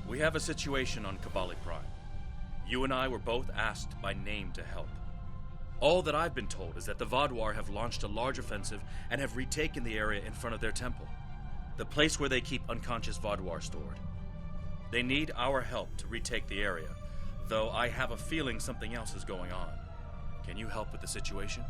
We have a situation on Kabali Prime. You and I were both asked by name to help. All that I've been told is that the Vaadwaur have launched a large offensive and have retaken the area in front of their temple, the place where they keep unconscious Vaadwaur stored. They need our help to retake the area, though I have a feeling something else is going on. Can you help with the situation?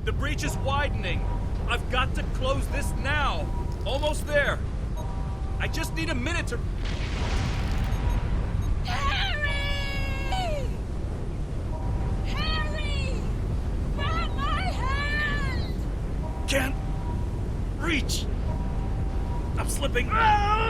The breach is widening. I've got to close this now. Almost there. I just need a minute to... Harry! Harry! Grab my hand! Can't reach. I'm slipping. Ah!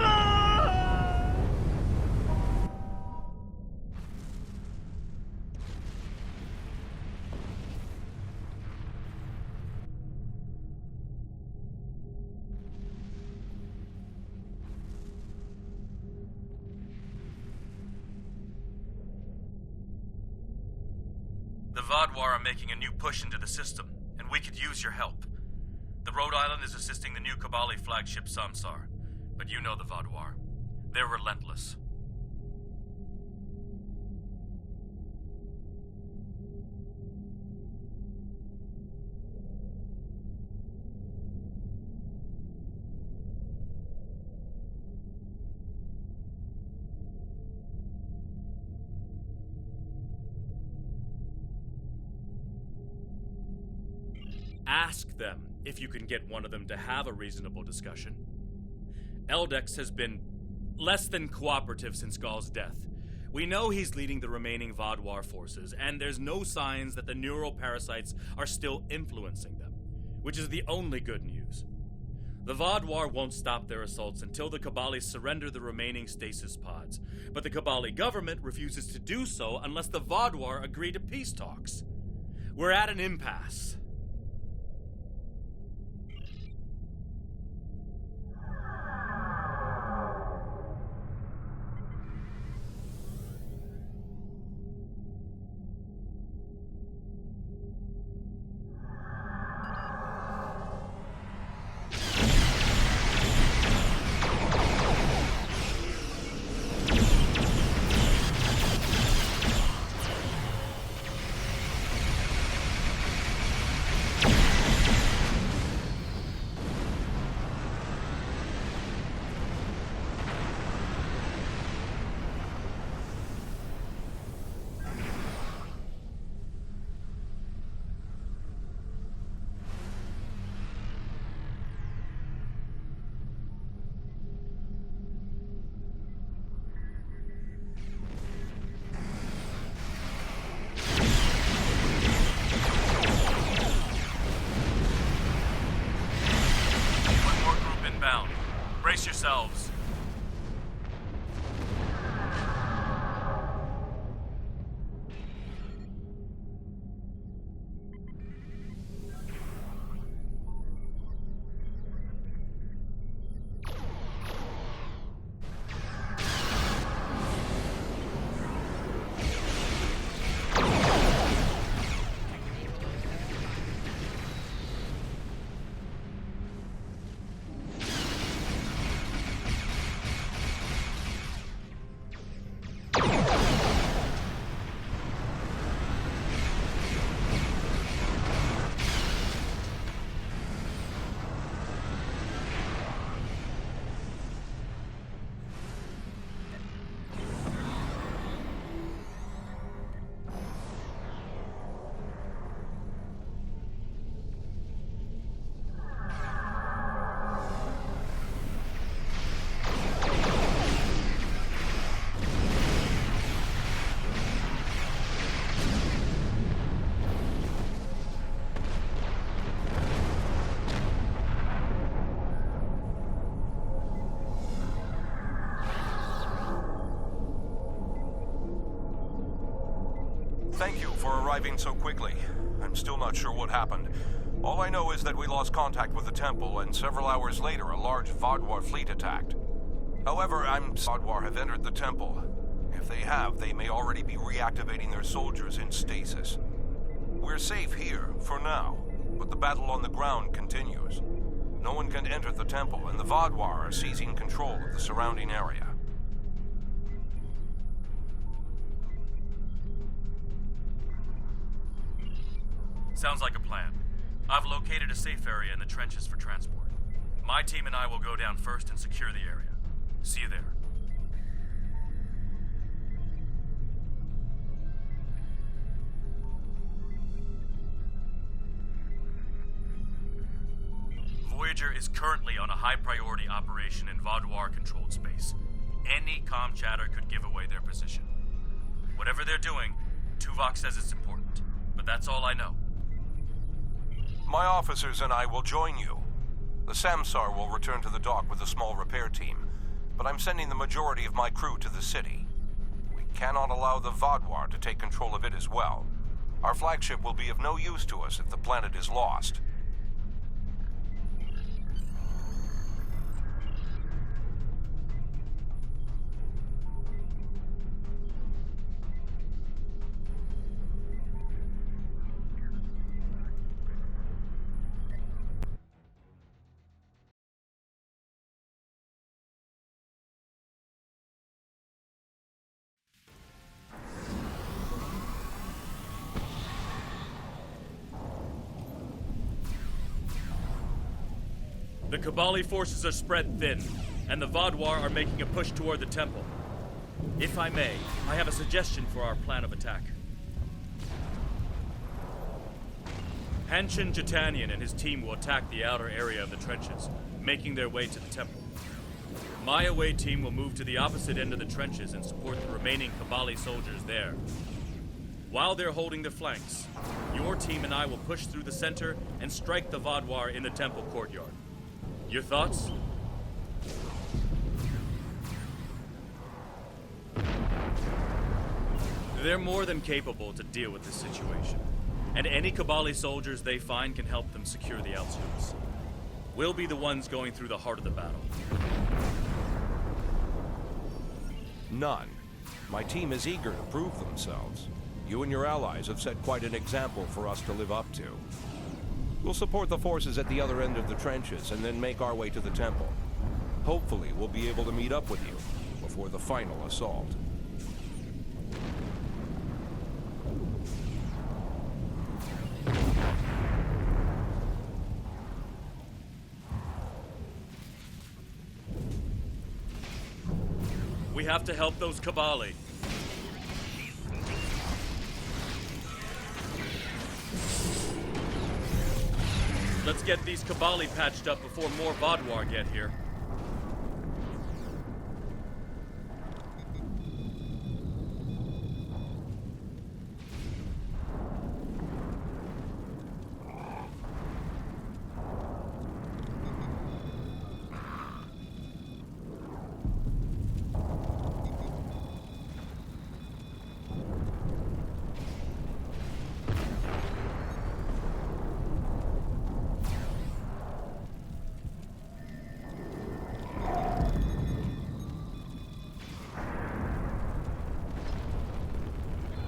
The Vaadwaur are making a new push into the system, and we could use your help. The Rhode Island is assisting the new Kabali flagship Samsar, but you know the Vaadwaur. They're relentless. Ask them if you can get one of them to have a reasonable discussion. Eldex has been less than cooperative since Gaul's death. We know he's leading the remaining Vaadwaur forces, and there's no signs that the neural parasites are still influencing them, which is the only good news. The Vaadwaur won't stop their assaults until the Kabali surrender the remaining stasis pods, but the Kabali government refuses to do so unless the Vaadwaur agree to peace talks. We're at an impasse. Brace yourselves. Thank you for arriving so quickly. I'm still not sure what happened. All I know is that we lost contact with the temple, and several hours later a large Vaadwaur fleet attacked. However, Vaadwaur have entered the temple. If they have, they may already be reactivating their soldiers in stasis. We're safe here, for now, but the battle on the ground continues. No one can enter the temple, and the Vaadwaur are seizing control of the surrounding area. Sounds like a plan. I've located a safe area in the trenches for transport. My team and I will go down first and secure the area. See you there. Voyager is currently on a high-priority operation in Vaadwaur-controlled space. Any comm chatter could give away their position. Whatever they're doing, Tuvok says it's important, but that's all I know. My officers and I will join you. The Samsar will return to the dock with a small repair team, but I'm sending the majority of my crew to the city. We cannot allow the Vaadwaur to take control of it as well. Our flagship will be of no use to us if the planet is lost. The Kabali forces are spread thin, and the Vaadwaur are making a push toward the temple. If I may, I have a suggestion for our plan of attack. Hanshin Jatanian and his team will attack the outer area of the trenches, making their way to the temple. My away team will move to the opposite end of the trenches and support the remaining Kabali soldiers there. While they're holding their flanks, your team and I will push through the center and strike the Vaadwaur in the temple courtyard. Your thoughts? They're more than capable to deal with this situation, and any Kabali soldiers they find can help them secure the outskirts. We'll be the ones going through the heart of the battle. None. My team is eager to prove themselves. You and your allies have set quite an example for us to live up to. We'll support the forces at the other end of the trenches and then make our way to the temple. Hopefully, we'll be able to meet up with you before the final assault. We have to help those Kabali. Let's get these Kabali patched up before more Vaadwaur get here.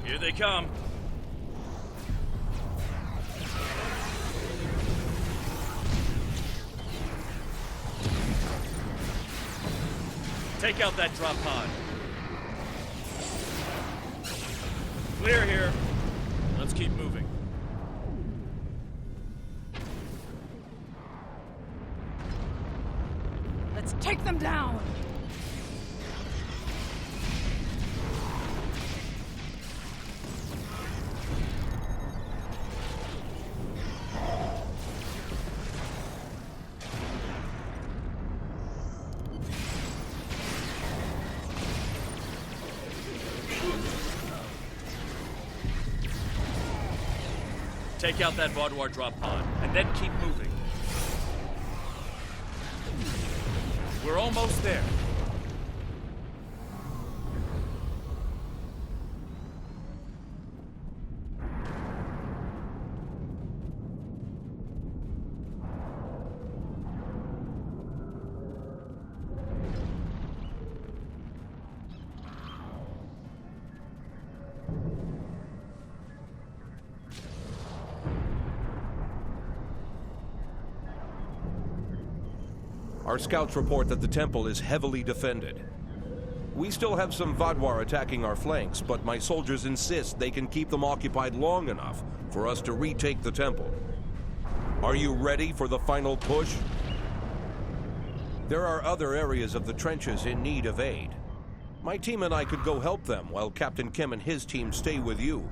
Here they come. Take out that drop pod. Clear here. Let's keep moving. Let's take them down! Take out that Vaadwaur drop pod, and then keep moving. We're almost there. Our scouts report that the temple is heavily defended. We still have some Vadwar attacking our flanks, but my soldiers insist they can keep them occupied long enough for us to retake the temple. Are you ready for the final push? There are other areas of the trenches in need of aid. My team and I could go help them while Captain Kim and his team stay with you.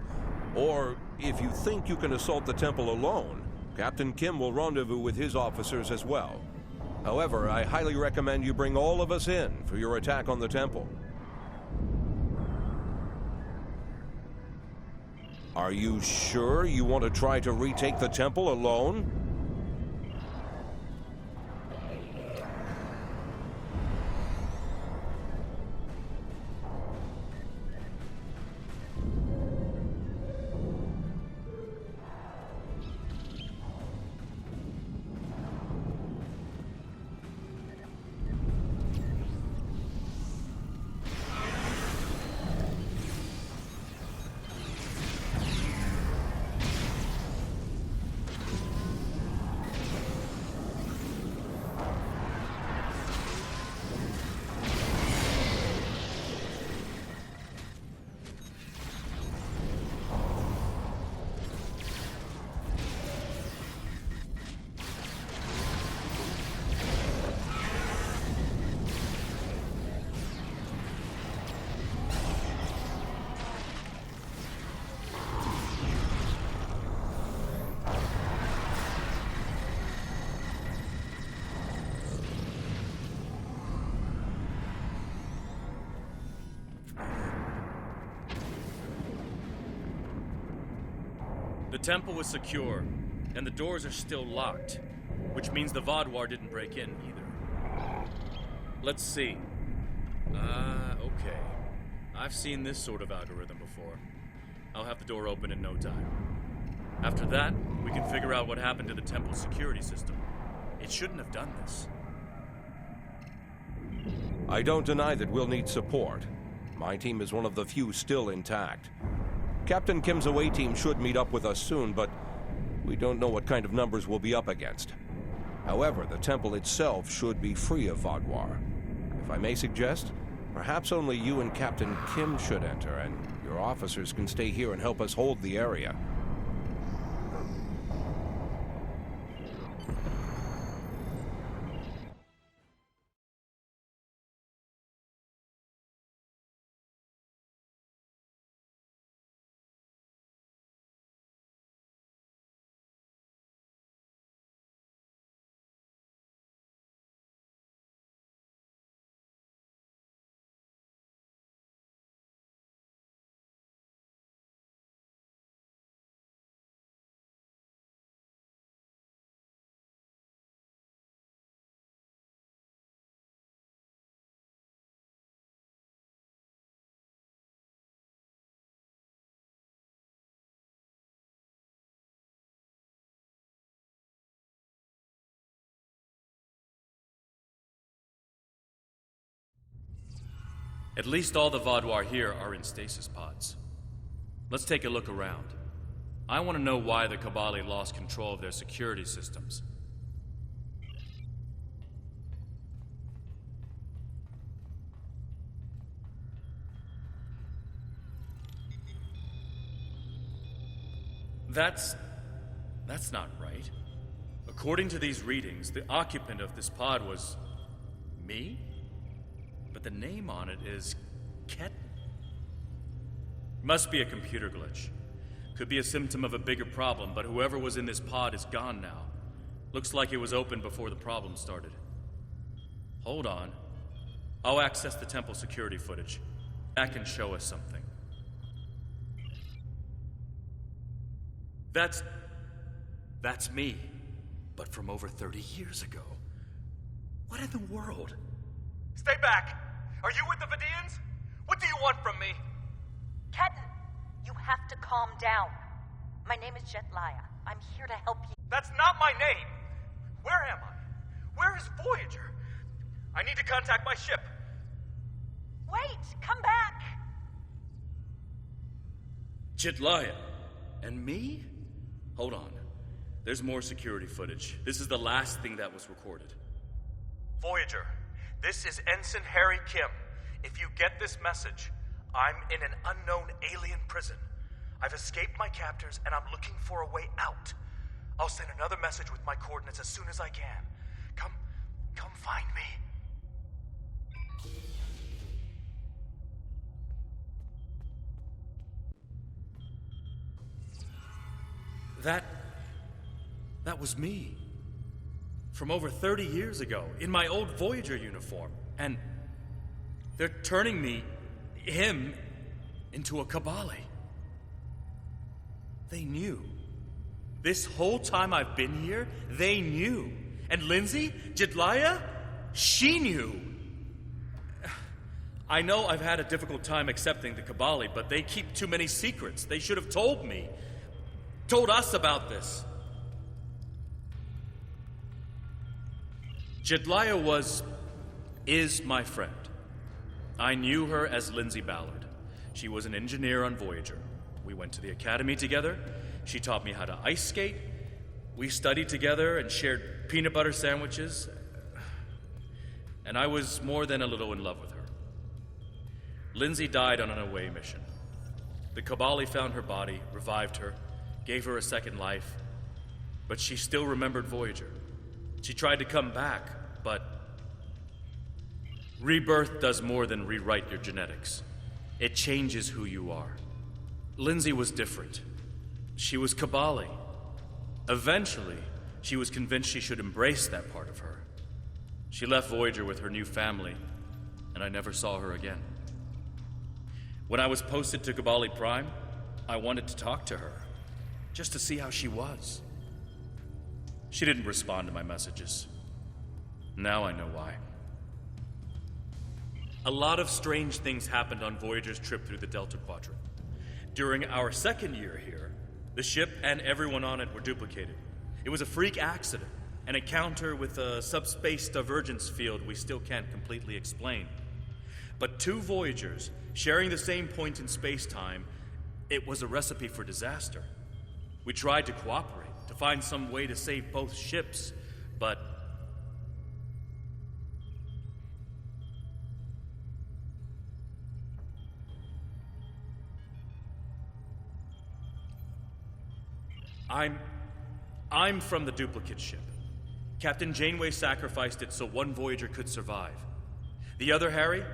Or, if you think you can assault the temple alone, Captain Kim will rendezvous with his officers as well. However, I highly recommend you bring all of us in for your attack on the temple. Are you sure you want to try to retake the temple alone? The temple was secure, and the doors are still locked, which means the Vadwar didn't break in either. Let's see. Okay. I've seen this sort of algorithm before. I'll have the door open in no time. After that, we can figure out what happened to the temple's security system. It shouldn't have done this. I don't deny that we'll need support. My team is one of the few still intact. Captain Kim's away team should meet up with us soon, but we don't know what kind of numbers we'll be up against. However, the temple itself should be free of Vadwar. If I may suggest, perhaps only you and Captain Kim should enter, and your officers can stay here and help us hold the area. At least all the Vadwar here are in stasis pods. Let's take a look around. I want to know why the Kabali lost control of their security systems. That's not right. According to these readings, the occupant of this pod was me? But the name on it is Ket. Must be a computer glitch. Could be a symptom of a bigger problem, but whoever was in this pod is gone now. Looks like it was open before the problem started. Hold on. I'll access the temple security footage. That can show us something. That's me. But from over 30 years ago. What in the world? Stay back! Are you with the Vidians? What do you want from me? Ketan, you have to calm down. My name is Jetlaya. I'm here to help you. That's not my name! Where am I? Where is Voyager? I need to contact my ship. Wait! Come back! Jetlaya. And me? Hold on. There's more security footage. This is the last thing that was recorded. Voyager, this is Ensign Harry Kim. If you get this message, I'm in an unknown alien prison. I've escaped my captors and I'm looking for a way out. I'll send another message with my coordinates as soon as I can. Come find me. That was me. From over 30 years ago, in my old Voyager uniform. And they're turning him, into a Kabali. They knew. This whole time I've been here, they knew. And Lindsay, Jedliah, she knew. I know I've had a difficult time accepting the Kabali, but they keep too many secrets. They should have told me. Told us about this. Jedliah is my friend. I knew her as Lindsay Ballard. She was an engineer on Voyager. We went to the academy together. She taught me how to ice skate. We studied together and shared peanut butter sandwiches. And I was more than a little in love with her. Lindsay died on an away mission. The Kabali found her body, revived her, gave her a second life, but she still remembered Voyager. She tried to come back, but rebirth does more than rewrite your genetics. It changes who you are. Lindsay was different. She was Kabali. Eventually, she was convinced she should embrace that part of her. She left Voyager with her new family, and I never saw her again. When I was posted to Kabali Prime, I wanted to talk to her, just to see how she was. She didn't respond to my messages. Now I know why. A lot of strange things happened on Voyager's trip through the Delta Quadrant. During our second year here, the ship and everyone on it were duplicated. It was a freak accident, an encounter with a subspace divergence field we still can't completely explain. But two Voyagers, sharing the same point in space-time, it was a recipe for disaster. We tried to cooperate, to find some way to save both ships, but I'm from the duplicate ship. Captain Janeway sacrificed it so one Voyager could survive. The other, Harry,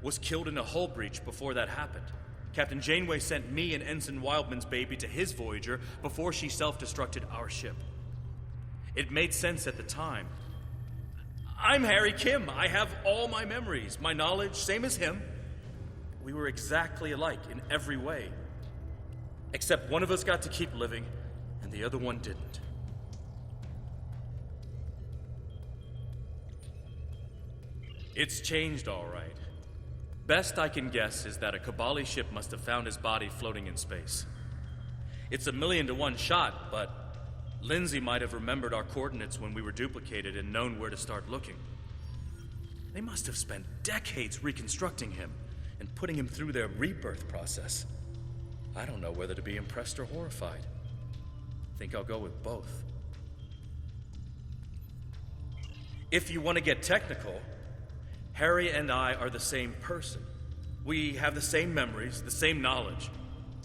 was killed in a hull breach before that happened. Captain Janeway sent me and Ensign Wildman's baby to his Voyager before she self-destructed our ship. It made sense at the time. I'm Harry Kim. I have all my memories, my knowledge, same as him. We were exactly alike in every way. Except one of us got to keep living, and the other one didn't. It's changed, all right. Best I can guess is that a Kabali ship must have found his body floating in space. It's 1,000,000 to 1 shot, but Lindsay might have remembered our coordinates when we were duplicated and known where to start looking. They must have spent decades reconstructing him and putting him through their rebirth process. I don't know whether to be impressed or horrified. I think I'll go with both. If you want to get technical, Harry and I are the same person. We have the same memories, the same knowledge.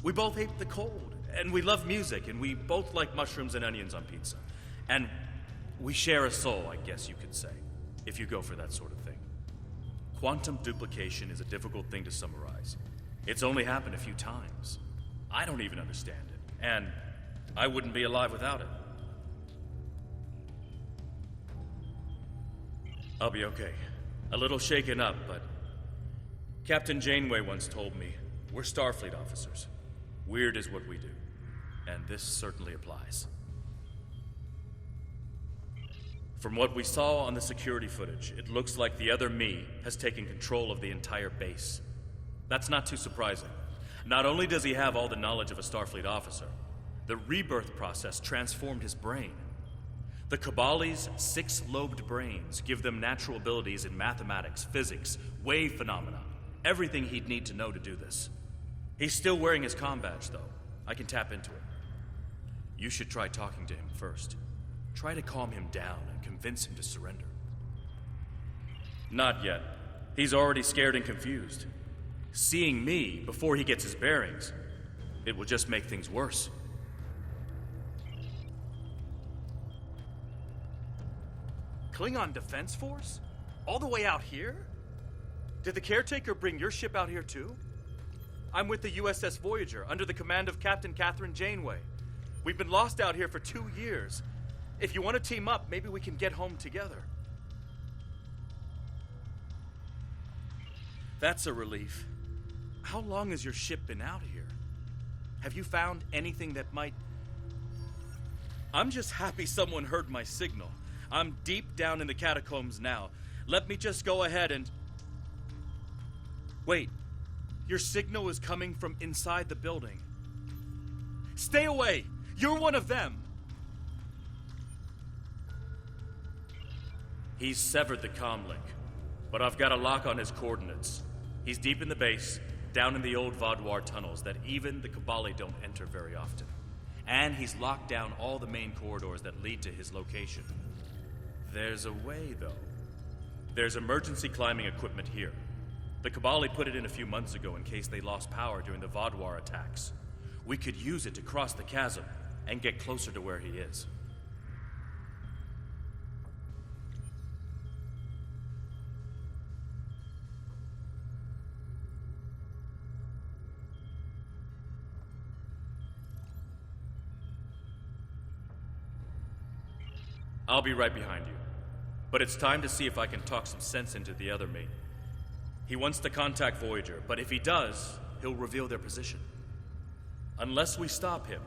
We both hate the cold, and we love music, and we both like mushrooms and onions on pizza. And we share a soul, I guess you could say, if you go for that sort of thing. Quantum duplication is a difficult thing to summarize. It's only happened a few times. I don't even understand it, and I wouldn't be alive without it. I'll be okay. A little shaken up, but Captain Janeway once told me, we're Starfleet officers. Weird is what we do, and this certainly applies. From what we saw on the security footage, it looks like the other me has taken control of the entire base. That's not too surprising. Not only does he have all the knowledge of a Starfleet officer, the rebirth process transformed his brain. The Kabali's 6-lobed brains give them natural abilities in mathematics, physics, wave phenomena, everything he'd need to know to do this. He's still wearing his comm badge, though. I can tap into it. You should try talking to him first. Try to calm him down and convince him to surrender. Not yet. He's already scared and confused. Seeing me before he gets his bearings, it will just make things worse. Klingon Defense Force? All the way out here? Did the caretaker bring your ship out here too? I'm with the USS Voyager, under the command of Captain Catherine Janeway. We've been lost out here for 2 years. If you want to team up, maybe we can get home together. That's a relief. How long has your ship been out here? Have you found anything that might... I'm just happy someone heard my signal. I'm deep down in the catacombs now. Let me just go ahead and... Wait. Your signal is coming from inside the building. Stay away! You're one of them! He's severed the comm link, but I've got a lock on his coordinates. He's deep in the base, down in the old Vaudouar tunnels that even the Kabali don't enter very often. And he's locked down all the main corridors that lead to his location. There's a way, though. There's emergency climbing equipment here. The Kabali put it in a few months ago in case they lost power during the Vaudouar attacks. We could use it to cross the chasm and get closer to where he is. I'll be right behind you. But it's time to see if I can talk some sense into the other mate. He wants to contact Voyager, but if he does, he'll reveal their position. Unless we stop him,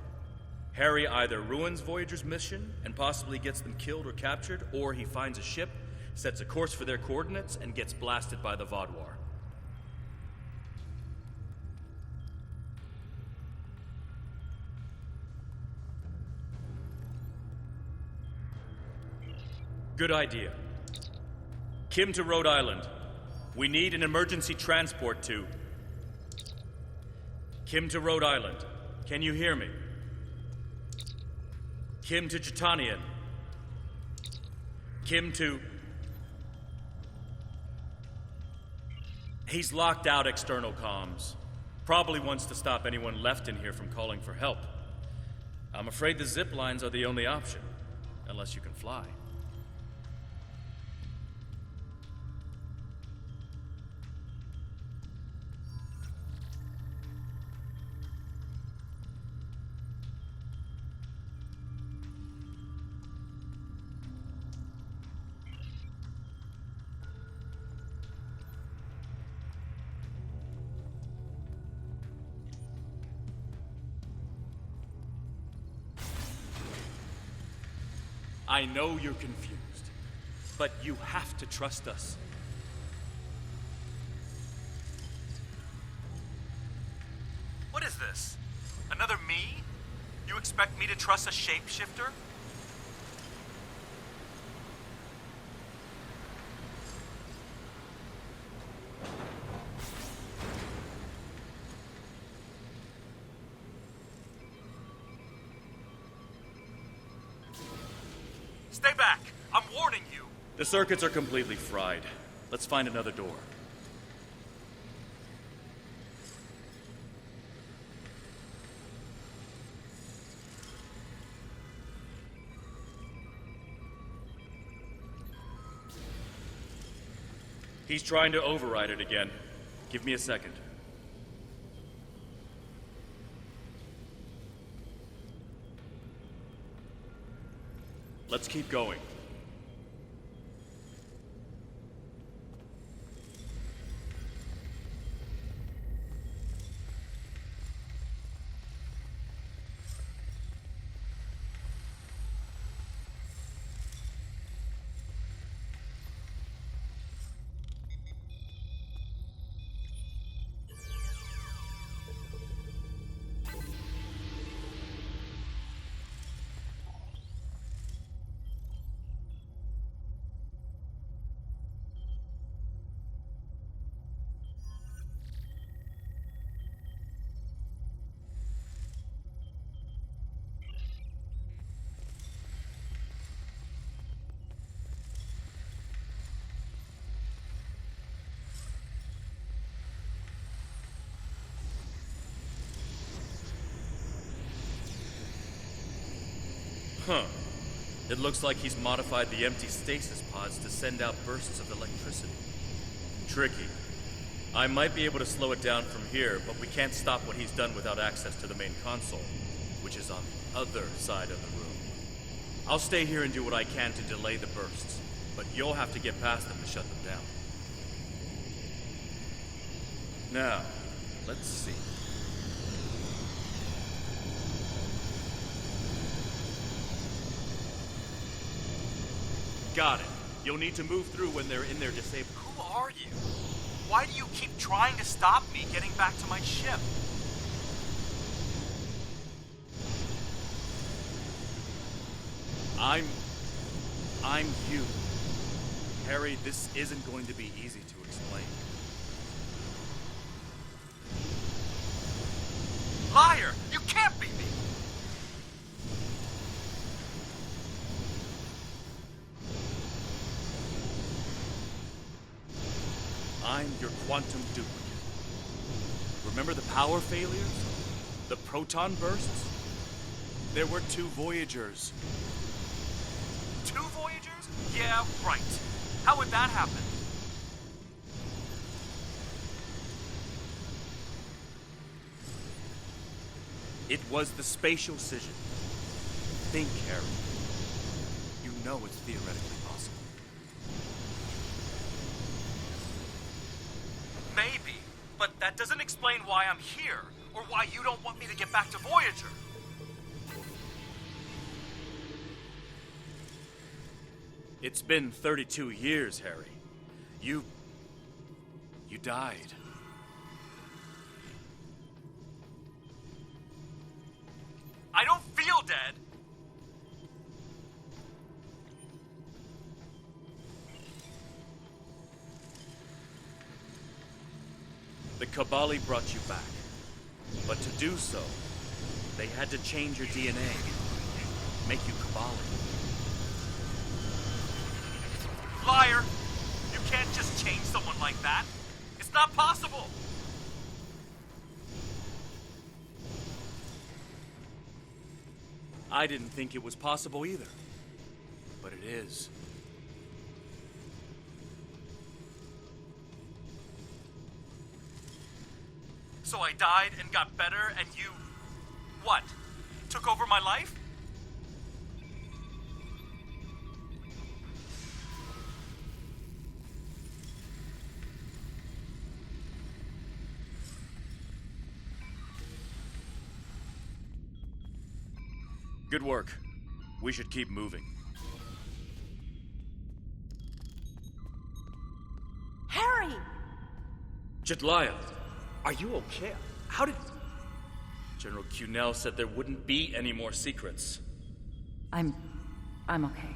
Harry either ruins Voyager's mission and possibly gets them killed or captured, or he finds a ship, sets a course for their coordinates, and gets blasted by the Vaudouar. Good idea. Kim to Rhode Island. We need an emergency transport to... Kim to Rhode Island. Can you hear me? Kim to Jitanian. Kim to... He's locked out external comms. Probably wants to stop anyone left in here from calling for help. I'm afraid the zip lines are the only option. Unless you can fly. I know you're confused, but you have to trust us. What is this? Another me? You expect me to trust a shapeshifter? Stay back! I'm warning you! The circuits are completely fried. Let's find another door. He's trying to override it again. Give me a second. Let's keep going. Huh. It looks like he's modified the empty stasis pods to send out bursts of electricity. Tricky. I might be able to slow it down from here, but we can't stop what he's done without access to the main console, which is on the other side of the room. I'll stay here and do what I can to delay the bursts, but you'll have to get past them to shut them down. Now, let's see. Got it. You'll need to move through when they're in their disabled. Who are you? Why do you keep trying to stop me getting back to my ship? I'm you. Harry, this isn't going to be easy to explain. Liar! You can't be me! I'm your quantum duplicate. Remember the power failures? The proton bursts? There were 2 Voyagers. 2 Voyagers? Yeah, right. How would that happen? It was the spatial scission. Think, Harry. You know it's theoretically possible. Maybe, but that doesn't explain why I'm here, or why you don't want me to get back to Voyager. It's been 32 years, Harry. You died. I don't feel dead. The Kabali brought you back. But to do so, they had to change your DNA. Make you Kabali. Liar! You can't just change someone like that. It's not possible. I didn't think it was possible either. But it is. So I died and got better, and you... what? Took over my life? Good work. We should keep moving. Harry! Jetlaya, are you okay? How did... General Cunell said there wouldn't be any more secrets. I'm okay.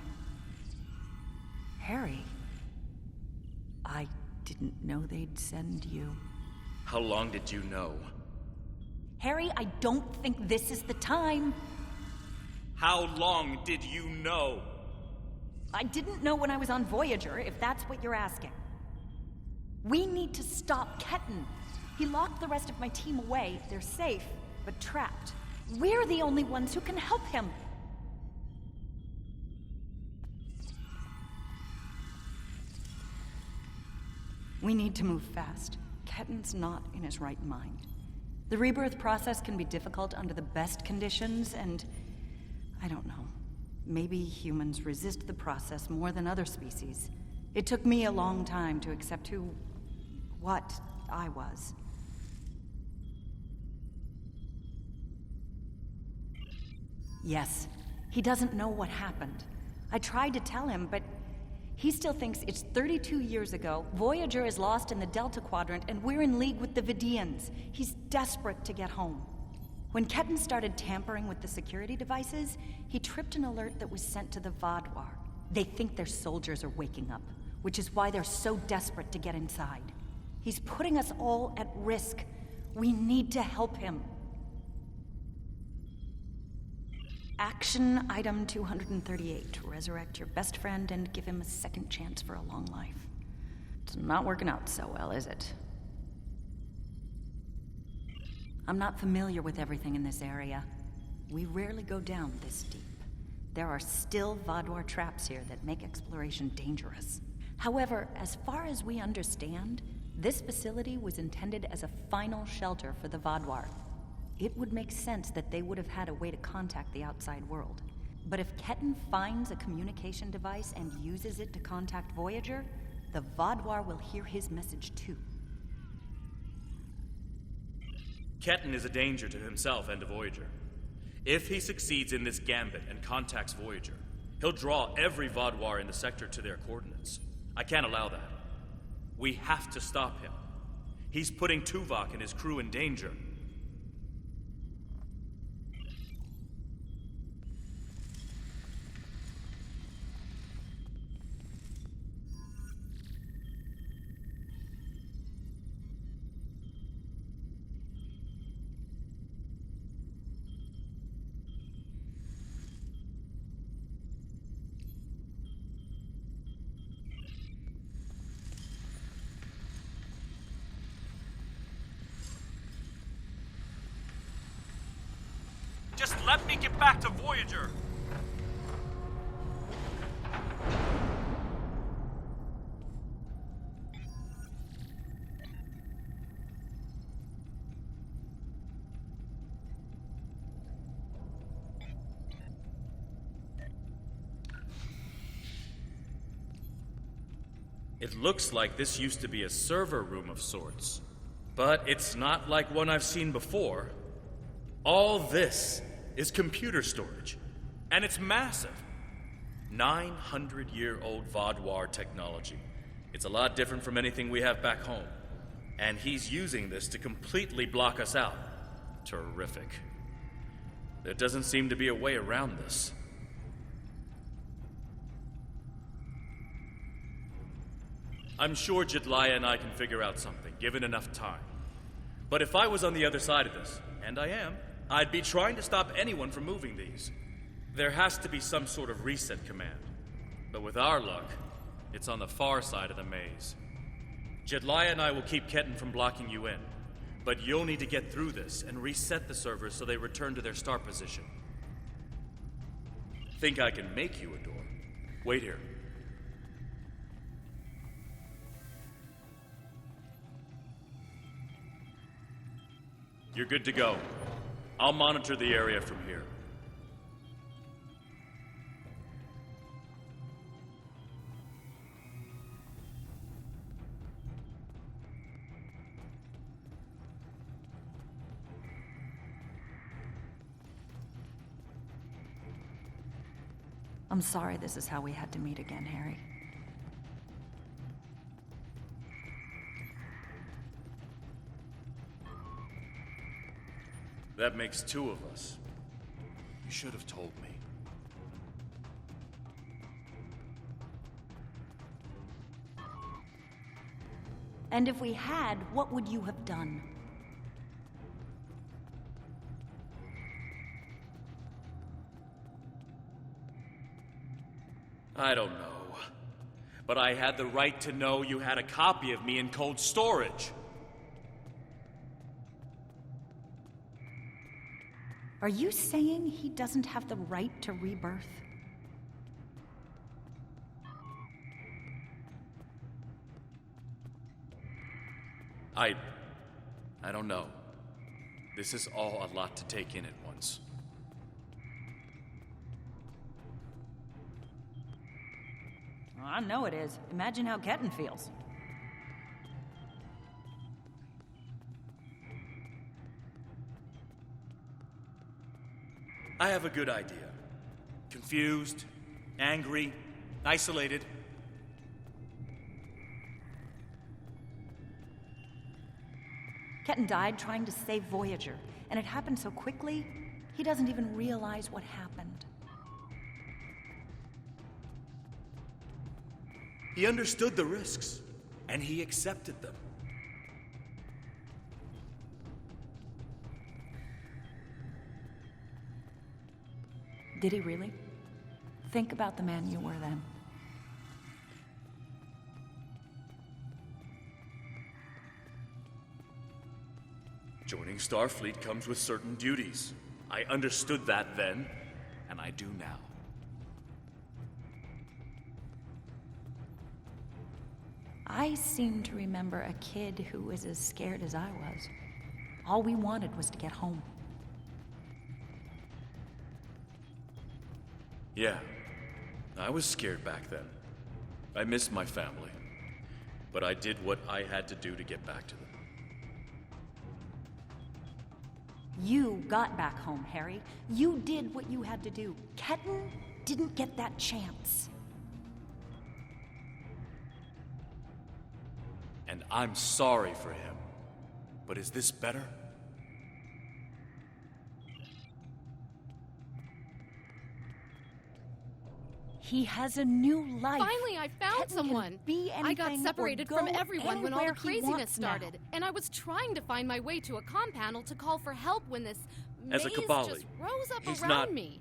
Harry, I didn't know they'd send you. How long did you know? Harry, I don't think this is the time. How long did you know? I didn't know when I was on Voyager, if that's what you're asking. We need to stop Ketan. He locked the rest of my team away. They're safe, but trapped. We're the only ones who can help him. We need to move fast. Ketan's not in his right mind. The rebirth process can be difficult under the best conditions, and I don't know. Maybe humans resist the process more than other species. It took me a long time to accept what I was. Yes, he doesn't know what happened. I tried to tell him, but he still thinks it's 32 years ago, Voyager is lost in the Delta Quadrant, and we're in league with the Vidians. He's desperate to get home. When Ketan started tampering with the security devices, he tripped an alert that was sent to the Vaadwaur. They think their soldiers are waking up, which is why they're so desperate to get inside. He's putting us all at risk. We need to help him. Action item 238. Resurrect your best friend and give him a second chance for a long life. It's not working out so well, is it? I'm not familiar with everything in this area. We rarely go down this deep. There are still Vaadwaur traps here that make exploration dangerous. However, as far as we understand, this facility was intended as a final shelter for the Vaadwaur. It would make sense that they would have had a way to contact the outside world. But if Ketan finds a communication device and uses it to contact Voyager, the Vaadwaur will hear his message too. Ketan is a danger to himself and to Voyager. If he succeeds in this gambit and contacts Voyager, he'll draw every Vaadwaur in the sector to their coordinates. I can't allow that. We have to stop him. He's putting Tuvok and his crew in danger. Just let me get back to Voyager! It looks like this used to be a server room of sorts, but it's not like one I've seen before. All this is computer storage, and it's massive. 900-year-old Vaadwaur technology. It's a lot different from anything we have back home. And he's using this to completely block us out. Terrific. There doesn't seem to be a way around this. I'm sure Jedliah and I can figure out something, given enough time. But if I was on the other side of this, and I am, I'd be trying to stop anyone from moving these. There has to be some sort of reset command. But with our luck, it's on the far side of the maze. Jedliah and I will keep Ketan from blocking you in. But you'll need to get through this and reset the servers so they return to their start position. Think I can make you a door? Wait here. You're good to go. I'll monitor the area from here. I'm sorry this is how we had to meet again, Harry. That makes two of us. You should have told me. And if we had, what would you have done? I don't know. But I had the right to know you had a copy of me in cold storage. Are you saying he doesn't have the right to rebirth? I don't know. This is all a lot to take in at once. Well, I know it is. Imagine how Ketan feels. I have a good idea. Confused, angry, isolated. Ketan died trying to save Voyager, and it happened so quickly, he doesn't even realize what happened. He understood the risks, and he accepted them. Did he really? Think about the man you were then. Joining Starfleet comes with certain duties. I understood that then, and I do now. I seem to remember a kid who was as scared as I was. All we wanted was to get home. Yeah, I was scared back then. I missed my family. But I did what I had to do to get back to them. You got back home, Harry. You did what you had to do. Ketan didn't get that chance. And I'm sorry for him. But is this better? He has a new life. Finally, I found Ketan someone. Can be I got anything separated or from go everyone when all the anywhere he craziness wants now. started, and I was trying to find my way to a comm panel to call for help when this As a maze Kabali, just rose up he's around not- me.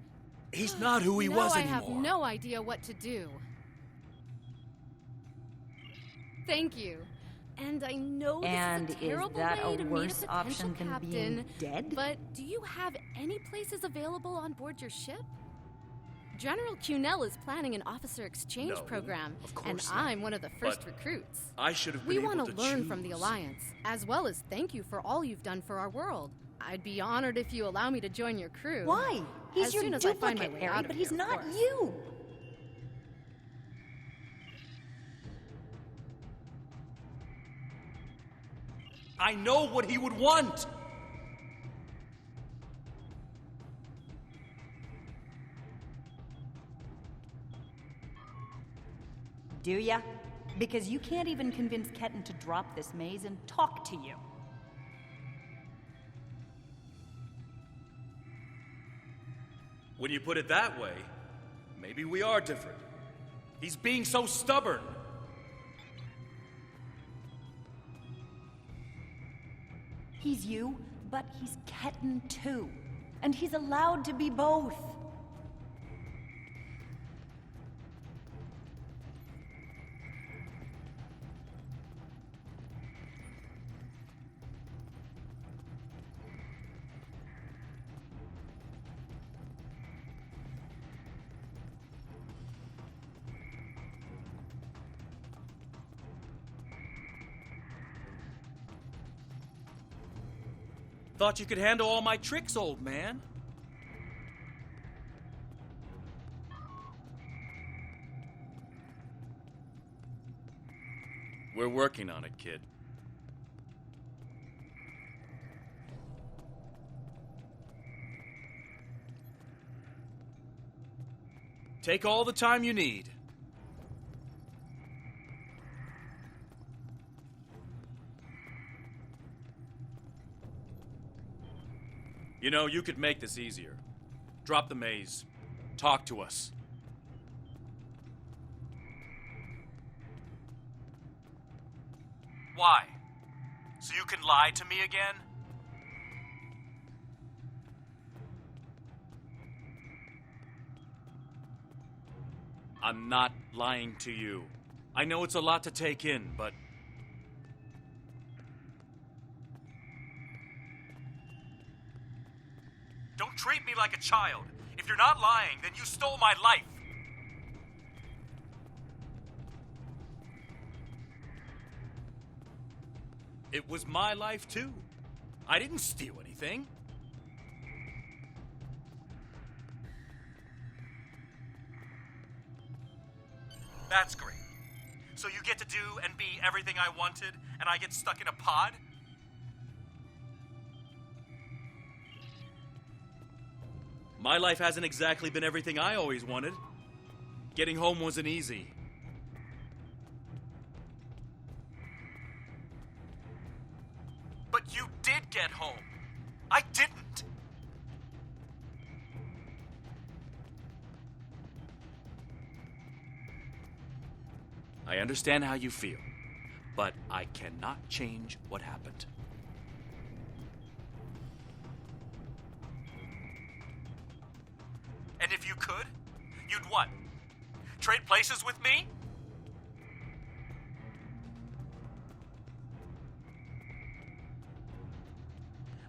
He's not who he Now was I anymore. have no idea what to do. Thank you. And I know And this is is a terrible that way a to worse meet a option potential than being captain, dead? but do you have any places available on board your ship? General Cunell is planning an officer exchange No, program, of and course not. I'm one of the first But recruits. I should have been We able want to to learn from the choose. Alliance, as well as thank you for all you've done for our world. I'd be honored if you allow me to join your crew. Why? He's As your soon as I find my duplicate, way Harry, out of but he's here, of not course. you. I know what he would want! Do ya? Because you can't even convince Ketan to drop this maze and talk to you. When you put it that way, maybe we are different. He's being so stubborn. He's you, but he's Ketan too. And he's allowed to be both. Thought you could handle all my tricks, old man. We're working on it, kid. Take all the time you need. You know, you could make this easier. Drop the maze. Talk to us. Why? So you can lie to me again? I'm not lying to you. I know it's a lot to take in, but... Don't treat me like a child. If you're not lying, then you stole my life. It was my life, too. I didn't steal anything. That's great. So you get to do and be everything I wanted, and I get stuck in a pod? My life hasn't exactly been everything I always wanted. Getting home wasn't easy. But you did get home. I didn't. I understand how you feel, but I cannot change what happened. And if you could, you'd what? Trade places with me?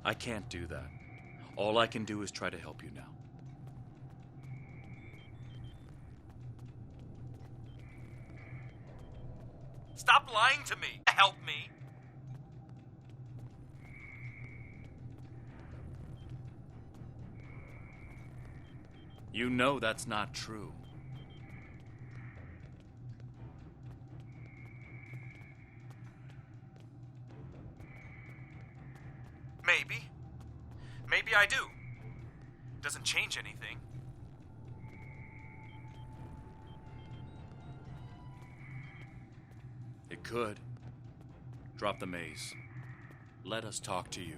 I can't do that. All I can do is try to help you now. Stop lying to help me? You know that's not true. Maybe. Maybe I do. Doesn't change anything. It could. Drop the maze. Let us talk to you.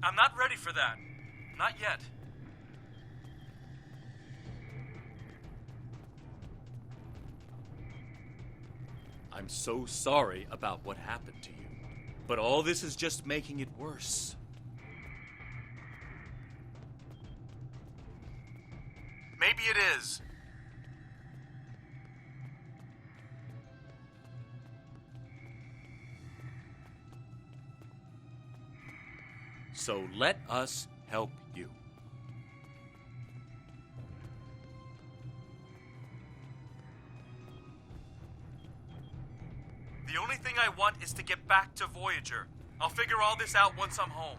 I'm not ready for that. Not yet. I'm so sorry about what happened to you. But all this is just making it worse. Maybe it is. So let us help you. The only thing I want is to get back to Voyager. I'll figure all this out once I'm home.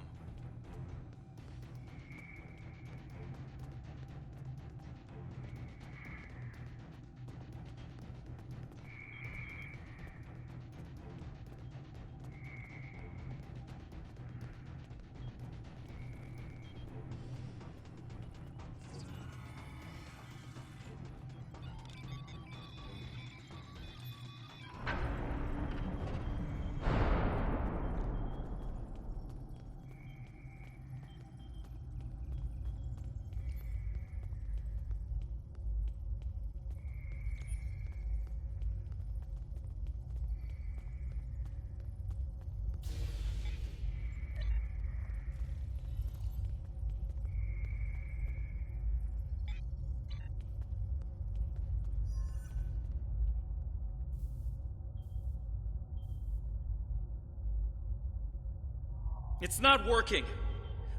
It's not working.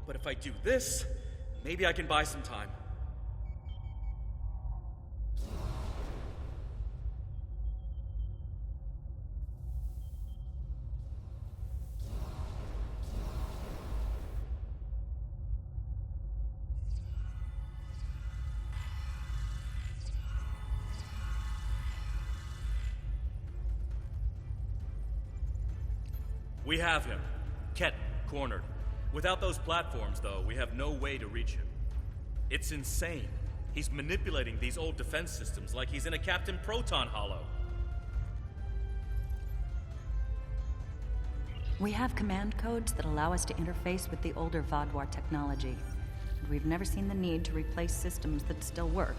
But if I do this, maybe I can buy some time. We have him. Ketten, cornered. Without those platforms, though, we have no way to reach him. It's insane. He's manipulating these old defense systems like he's in a Captain Proton hollow. We have command codes that allow us to interface with the older Vaadwaur technology. We've never seen the need to replace systems that still work.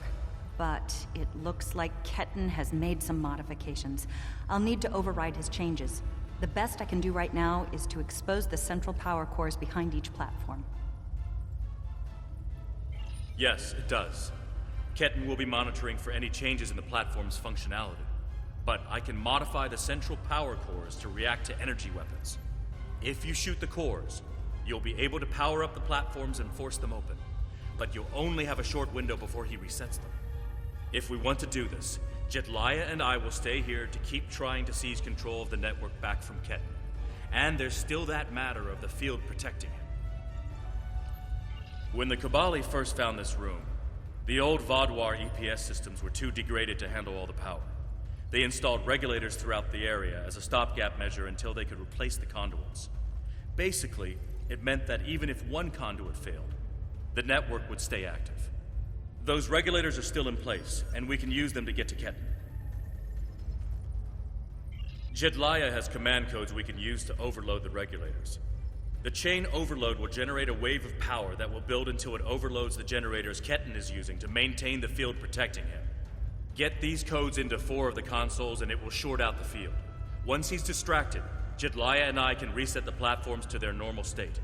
But it looks like Ketten has made some modifications. I'll need to override his changes. The best I can do right now is to expose the central power cores behind each platform. Yes, it does. Ketten will be monitoring for any changes in the platform's functionality. But I can modify the central power cores to react to energy weapons. If you shoot the cores, you'll be able to power up the platforms and force them open. But you'll only have a short window before he resets them. If we want to do this, Jetlaya and I will stay here to keep trying to seize control of the network back from Ketten. And there's still that matter of the field protecting him. When the Kabali first found this room, the old Vaadwaur EPS systems were too degraded to handle all the power. They installed regulators throughout the area as a stopgap measure until they could replace the conduits. Basically, it meant that even if one conduit failed, the network would stay active. Those regulators are still in place, and we can use them to get to Ketten. Jetlaya has command codes we can use to overload the regulators. The chain overload will generate a wave of power that will build until it overloads the generators Ketten is using to maintain the field protecting him. Get these codes into 4 of the consoles and it will short out the field. Once he's distracted, Jetlaya and I can reset the platforms to their normal state.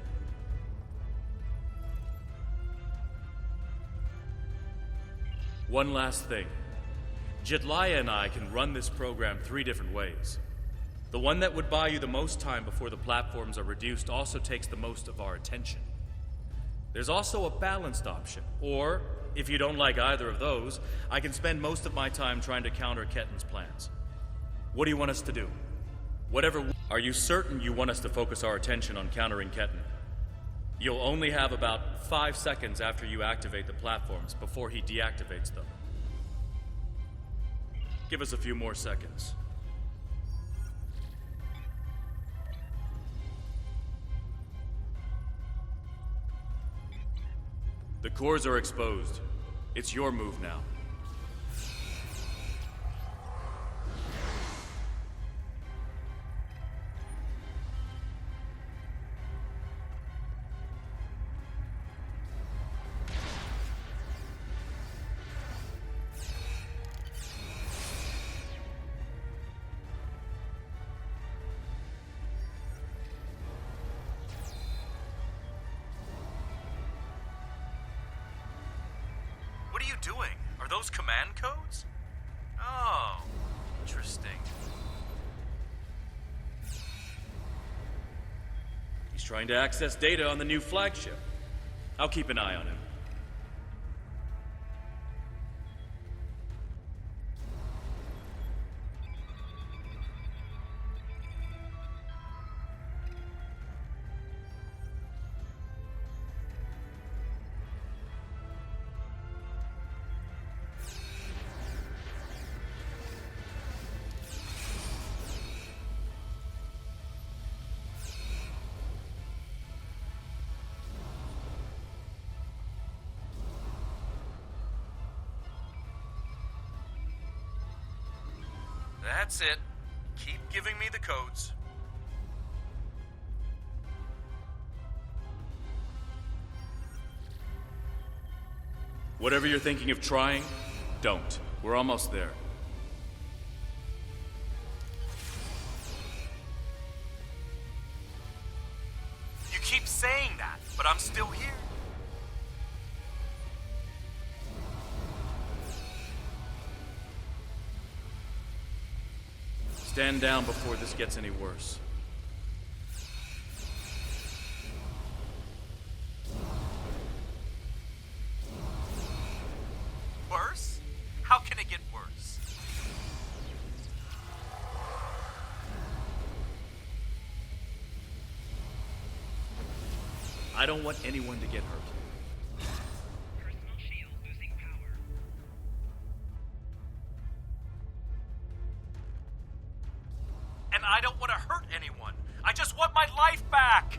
One last thing. Jetlaya and I can run this program 3 different ways. The one that would buy you the most time before the platforms are reduced also takes the most of our attention. There's also a balanced option, or if you don't like either of those, I can spend most of my time trying to counter Ketten's plans. What do you want us to do? Are you certain you want us to focus our attention on countering Ketten? You'll only have about 5 seconds after you activate the platforms before he deactivates them. Give us a few more seconds. The cores are exposed. It's your move now. What are you doing? Are those command codes? Oh, interesting. He's trying to access data on the new flagship. I'll keep an eye on him. That's it. Keep giving me the codes. Whatever you're thinking of trying, don't. We're almost there. You keep saying that, but I'm still here. Stand down before this gets any worse. Worse? How can it get worse? I don't want anyone to get hurt. Personal shield losing power. And I don't want to hurt anyone. I just want my life back.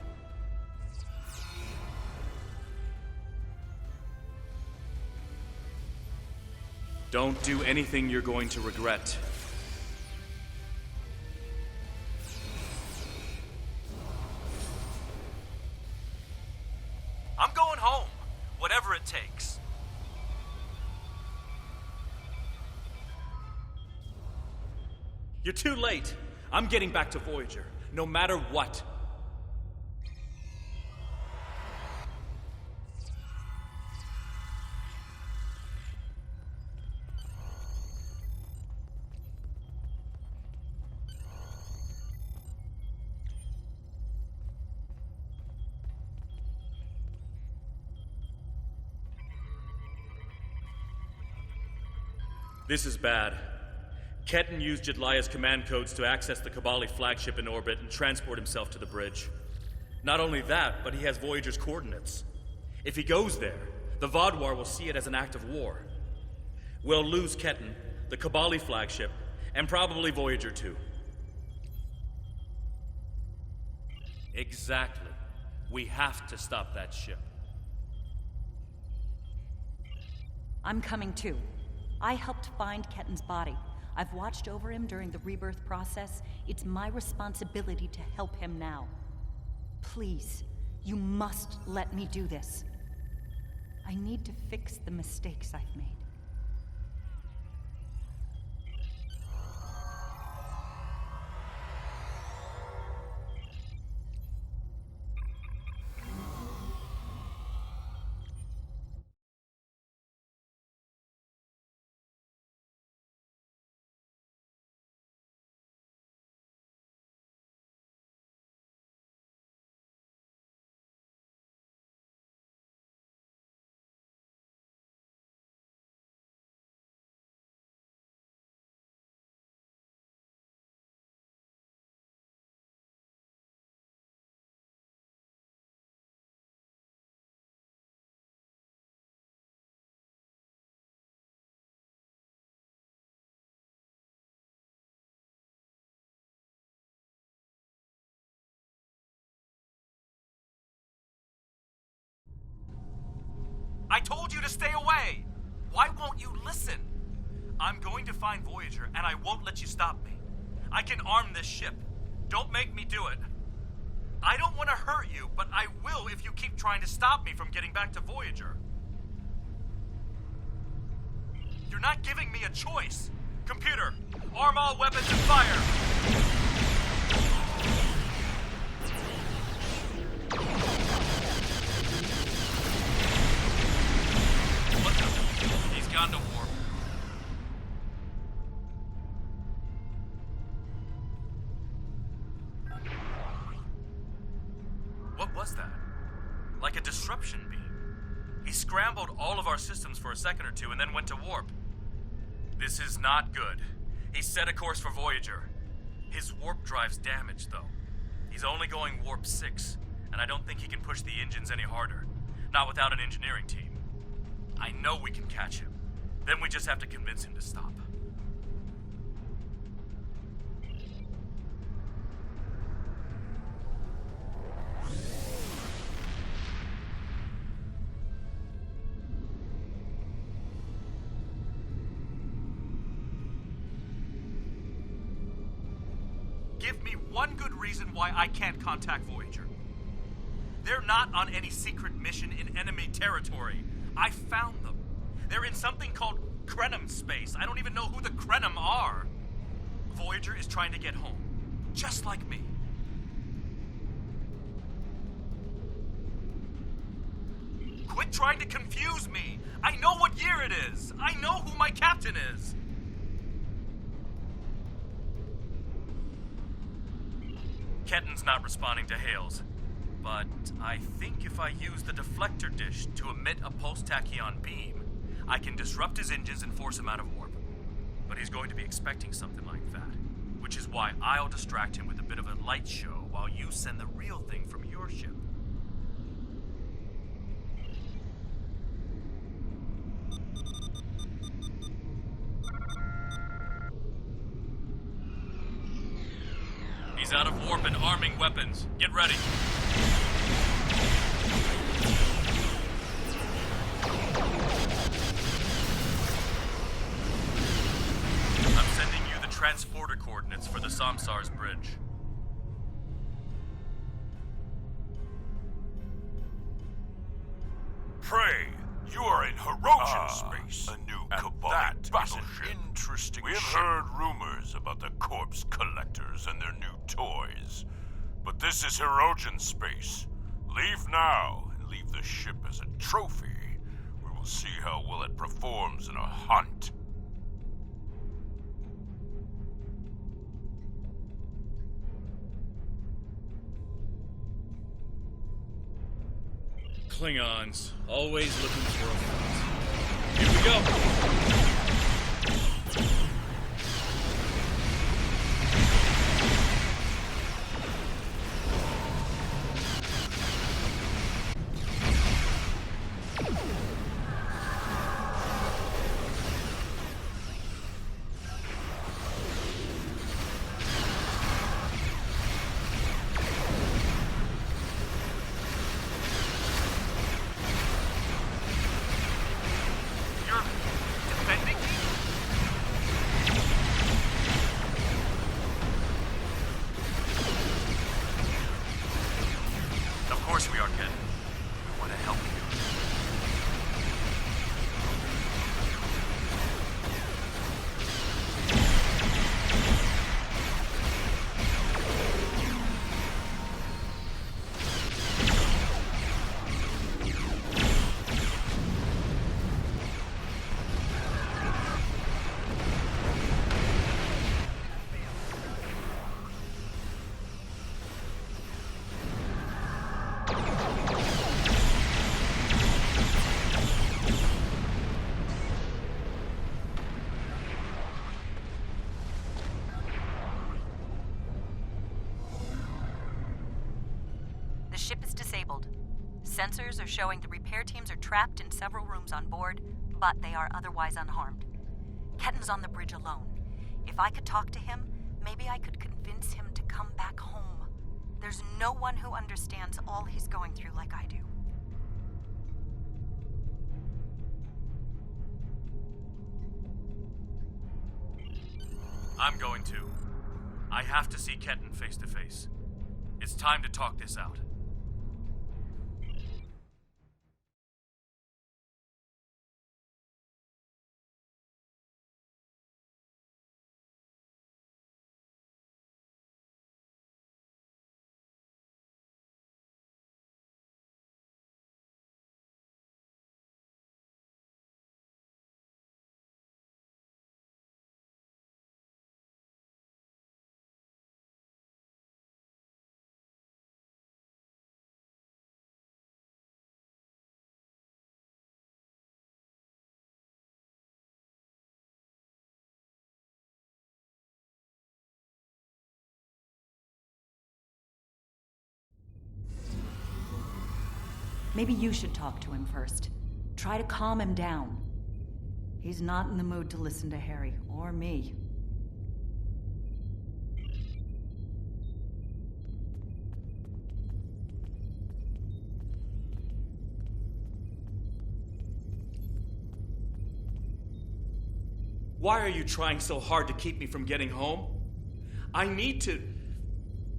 Don't do anything you're going to regret. I'm going home, whatever it takes. You're too late. I'm getting back to Voyager, no matter what. This is bad. Ketten used Jedliah's command codes to access the Kabali flagship in orbit and transport himself to the bridge. Not only that, but he has Voyager's coordinates. If he goes there, the Vaadwaur will see it as an act of war. We'll lose Ketten, the Kabali flagship, and probably Voyager too. Exactly. We have to stop that ship. I'm coming too. I helped find Ketten's body. I've watched over him during the rebirth process. It's my responsibility to help him now. Please, you must let me do this. I need to fix the mistakes I've made. I told you to stay away! Why won't you listen? I'm going to find Voyager, and I won't let you stop me. I can arm this ship. Don't make me do it. I don't want to hurt you, but I will if you keep trying to stop me from getting back to Voyager. You're not giving me a choice. Computer, arm all weapons and fire! What the? He's gone to warp. What was that? Like a disruption beam. He scrambled all of our systems for a second or two and then went to warp. This is not good. He set a course for Voyager. His warp drive's damaged, though. He's only going warp 6, and I don't think he can push the engines any harder. Not without an engineering team. I know we can catch him. Then we just have to convince him to stop. Give me one good reason why I can't contact Voyager. They're not on any secret mission in enemy territory. I found them. They're in something called Krenim space. I don't even know who the Krenim are. Voyager is trying to get home, just like me. Quit trying to confuse me. I know what year it is. I know who my captain is. Ketten's not responding to hails, but I think if I use the deflector dish to emit a pulse-tachyon beam, I can disrupt his engines and force him out of warp. But he's going to be expecting something like that, which is why I'll distract him with a bit of a light show while you send the real thing from your ship. He's out of warp and arming weapons. Get ready. I'm sending you the transporter coordinates for the Samsar's bridge. Prey, you are in Hirogen space. A new Cabal battleship. Interesting. We've heard rumors about the corpse collectors and their new toys. But this is Hirogen space. Leave now and leave the ship as a trophy. We will see how well it performs in a hunt. Klingons, always looking for a fight. Here we go! The ship is disabled. Sensors are showing the repair teams are trapped in several rooms on board, but they are otherwise unharmed. Ketten's on the bridge alone. If I could talk to him, maybe I could convince him to come back home. There's no one who understands all he's going through like I do. I'm going to. I have to see Ketan face to face. It's time to talk this out. Maybe you should talk to him first. Try to calm him down. He's not in the mood to listen to Harry or me. Why are you trying so hard to keep me from getting home? I need to...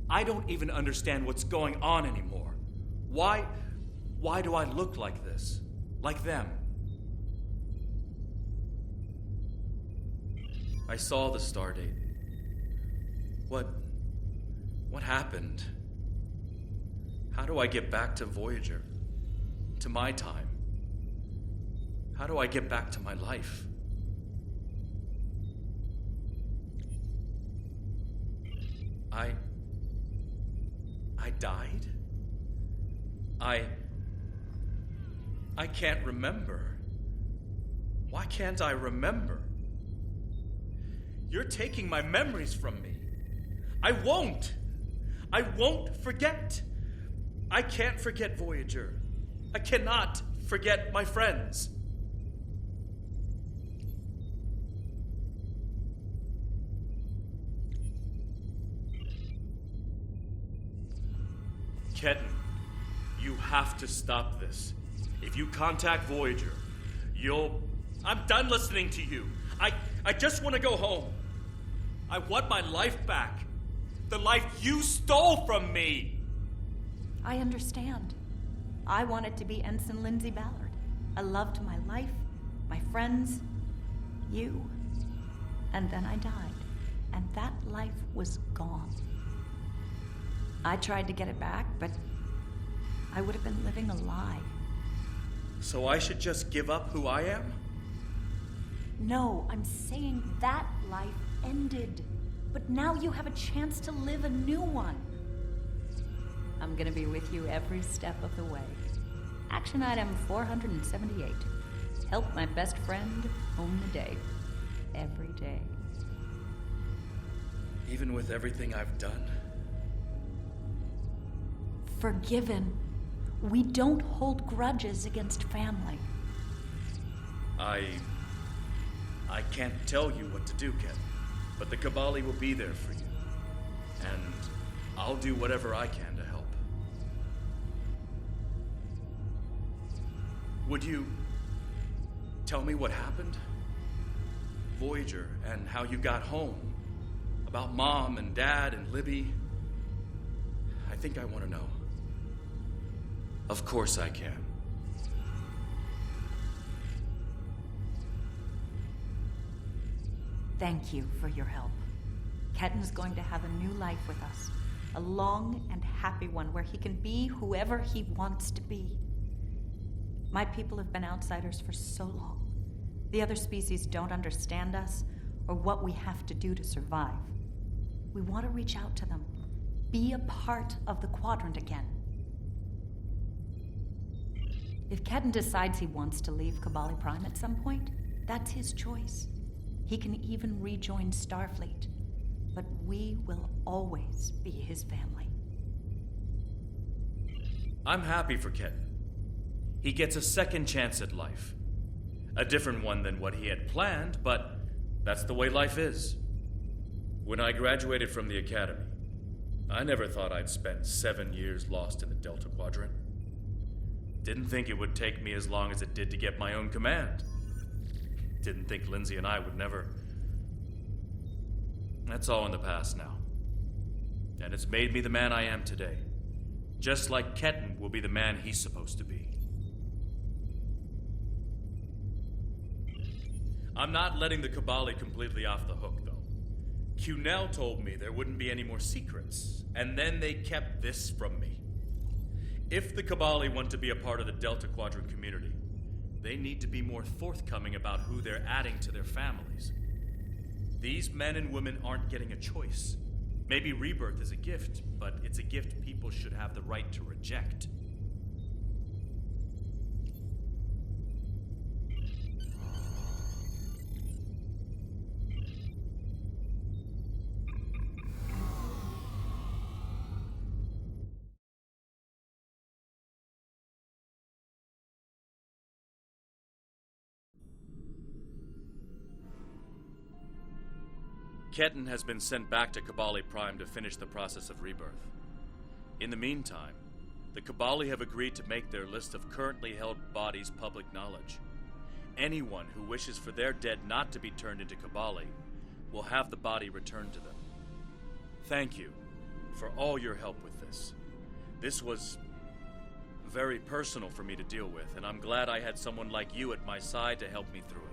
I don't even understand what's going on anymore. Why do I look like this? Like them? I saw the stardate. What happened? How do I get back to Voyager? To my time? How do I get back to my life? I died? I can't remember. Why can't I remember? You're taking my memories from me. I won't forget. I can't forget Voyager. I cannot forget my friends. Ketan, you have to stop this. If you contact Voyager, I'm done listening to you. I just want to go home. I want my life back. The life you stole from me. I understand. I wanted to be Ensign Lindsay Ballard. I loved my life, my friends, you. And then I died. And that life was gone. I tried to get it back, but I would have been living a lie. So I should just give up who I am? No, I'm saying that life ended. But now you have a chance to live a new one. I'm gonna be with you every step of the way. Action item 478. Help my best friend own the day. Every day. Even with everything I've done? Forgiven. We don't hold grudges against family. I can't tell you what to do, Kevin, but the Kabali will be there for you. And I'll do whatever I can to help. Would you tell me what happened? Voyager, and how you got home. About Mom and Dad and Libby. I think I want to know. Of course I can. Thank you for your help. Ketan's going to have a new life with us. A long and happy one where he can be whoever he wants to be. My people have been outsiders for so long. The other species don't understand us or what we have to do to survive. We want to reach out to them. Be a part of the Quadrant again. If Ketan decides he wants to leave Kabali Prime at some point, that's his choice. He can even rejoin Starfleet, but we will always be his family. I'm happy for Ketan. He gets a second chance at life. A different one than what he had planned, but that's the way life is. When I graduated from the academy, I never thought I'd spend 7 years lost in the Delta Quadrant. Didn't think it would take me as long as it did to get my own command. Didn't think Lindsay and I would never... That's all in the past now. And it's made me the man I am today. Just like Ketten will be the man he's supposed to be. I'm not letting the Kabali completely off the hook, though. Cunell told me there wouldn't be any more secrets, and then they kept this from me. If the Kabali want to be a part of the Delta Quadrant community, they need to be more forthcoming about who they're adding to their families. These men and women aren't getting a choice. Maybe rebirth is a gift, but it's a gift people should have the right to reject. Ketten has been sent back to Kabali Prime to finish the process of rebirth. In the meantime, the Kabali have agreed to make their list of currently held bodies public knowledge. Anyone who wishes for their dead not to be turned into Kabali will have the body returned to them. Thank you for all your help with this. This was very personal for me to deal with, and I'm glad I had someone like you at my side to help me through it.